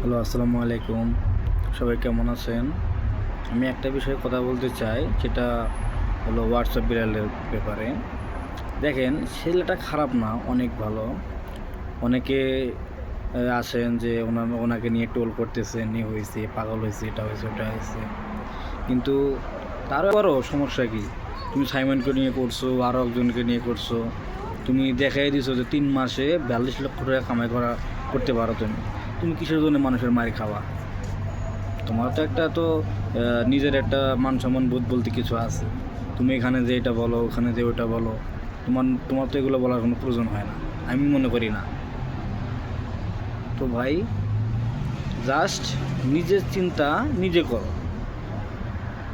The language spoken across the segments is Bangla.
হ্যালো, আসসালামু আলাইকুম। সবাই কেমন আছেন? আমি একটা বিষয়ে কথা বলতে চাই, যেটা হলো হোয়াটসঅ্যাপ বিড়ালের ব্যাপারে। দেখেন, ছেলেটা খারাপ না, অনেক ভালো। অনেকে আছেন যে ওনাকে নিয়ে টোল করতেছেন, এ হয়েছে, পাগল হয়েছে, এটা হয়েছে, ওটা হয়েছে। কিন্তু তারপরও সমস্যা কী? তুমি সাইমনকে নিয়ে করছো, আরও একজনকে নিয়ে করছো। তুমি দেখাই দিছো যে 3 মাসে 42 লক্ষ টাকা কামাই করতে পারো তুমি। তুমি কিসের জন্য মানুষের মার খাওয়া? তোমার তো নিজের একটা মান সম্মান বোধ বলতে কিছু আছে। তুমি এখানে যে এটা বলো, ওখানে যে ওটা বলো, তোমার তো এগুলো বলার কোনো প্রয়োজন হয় না, আমি মনে করি না। তো ভাই, জাস্ট নিজের চিন্তা নিজে করো,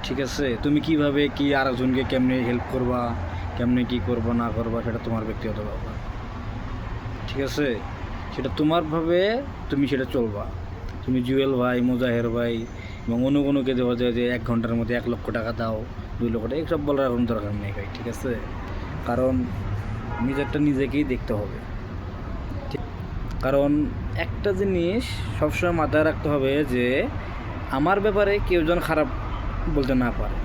ঠিক আছে? তুমি কিভাবে কি আরেকজনকে কেমনে হেল্প করবা, কেমনে কি করবা না করবা, সেটা তোমার ব্যক্তিগত ব্যাপার, ঠিক আছে? সেটা তোমারভাবে তুমি সেটা চলবা। তুমি জুয়েল ভাই, মুজাহের ভাই এবং অনুকে দেওয়া যায় যে 1 ঘন্টার মধ্যে 1 লক্ষ টাকা দাও, 2 লক্ষ টাকা, এইসব বলার কোনো দরকার নেই ভাই, ঠিক আছে? কারণ নিজেরটা নিজেকেই দেখতে হবে। কারণ একটা জিনিস সবসময় মাথায় রাখতে হবে যে আমার ব্যাপারে কেউ যেন খারাপ বলতে না পারে।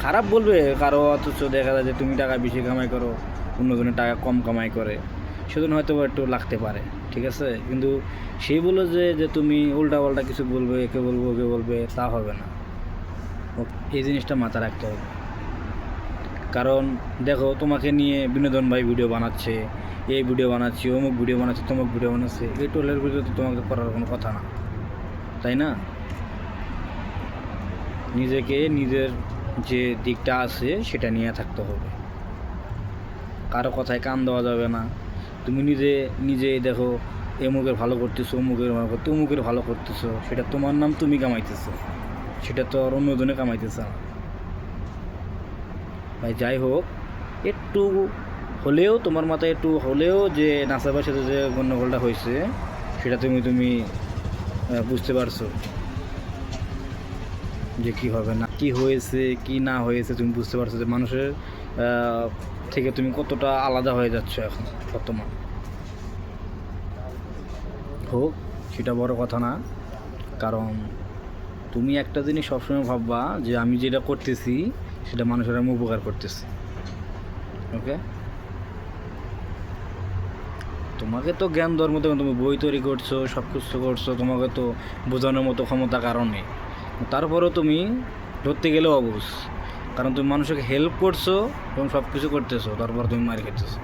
খারাপ বলবে কারো, অথচ দেখা যায় যে তুমি টাকা বেশি কামাই করো, অন্যজনের টাকা কম কামাই করে, সেজন্য হয়তো একটু লাগতে পারে, ঠিক আছে? কিন্তু সেই বলে যে তুমি উল্টাপাল্টা কিছু বলবে, একে বলবো ওকে বলবে, তা হবে না। এই জিনিসটা মাথায় রাখতে হবে। কারণ দেখো, তোমাকে নিয়ে বিনোদন ভাই ভিডিও বানাচ্ছে, এই ভিডিও বানাচ্ছি, অমুক ভিডিও বানাচ্ছে, তমুক ভিডিও বানাচ্ছে, এই টোলের ভিডিও তো তোমাকে করার কোনো কথা না, তাই না? নিজেকে নিজের যে দিকটা আছে সেটা নিয়ে থাকতে হবে, কারো কথায় কান দেওয়া যাবে না। তুমি নিজে দেখো, এমুকের ভালো করতেছো, অমুকের ভালো করতে, অমুকের ভালো করতেছো, সেটা তোমার নাম, তুমি কামাইতেছো, সেটা তো আর অন্যজনে কামাইতেছে না ভাই। যাই হোক, একটু হলেও তোমার মাথায় একটু হলেও যে নাসাবার সাথে যে গণ্ডগোলটা হয়েছে, সেটা তুমি বুঝতে পারছো যে কী হবে না কী হয়েছে, কি না হয়েছে, তুমি বুঝতে পারছো যে মানুষের থেকে তুমি কতটা আলাদা হয়ে যাচ্ছ এখন বর্তমান। হোক, সেটা বড় কথা না। কারণ তুমি একটা জিনিস সবসময় ভাববা যে আমি যেটা করতেছি সেটা মানুষের আমি উপকার করতেছি, ওকে? তোমাকে তো জ্ঞান দেওয়ার মতো, তুমি বই তৈরি করছো, সব কিছু করছো, তোমাকে তো বোঝানোর মতো ক্ষমতা কারণে, তারপরেও তুমি ধরতে গেলেও অবুঝ। কারণ তুমি মানুষকে হেল্প করছো এবং সব কিছু করতেছো, তারপর তুমি মার খেতেছো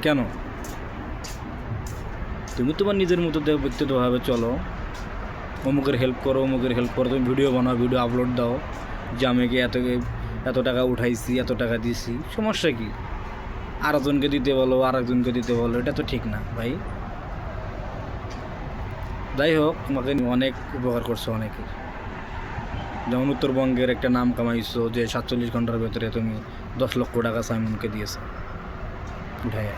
কেন? তুমি তোমার নিজের মতো ব্যক্তিগতভাবে চলো, অমুকের হেল্প করো, অমুকের হেল্প করো, তুমি ভিডিও বানাও, ভিডিও আপলোড দাও যে আমি কি এত টাকা উঠাইছি, এত টাকা দিছি, সমস্যা কি? আরেকজনকে দিতে বলো, আরেকজনকে দিতে বলো, এটা তো ঠিক না ভাই। যাই হোক, তোমাকে অনেক উপকার করছো অনেকে। যেমন উত্তরবঙ্গের একটা নাম কামাইছো যে 47 ঘন্টার ভেতরে তুমি 10 লক্ষ টাকা সাইমনকে দিয়েছো উঠাইয়া।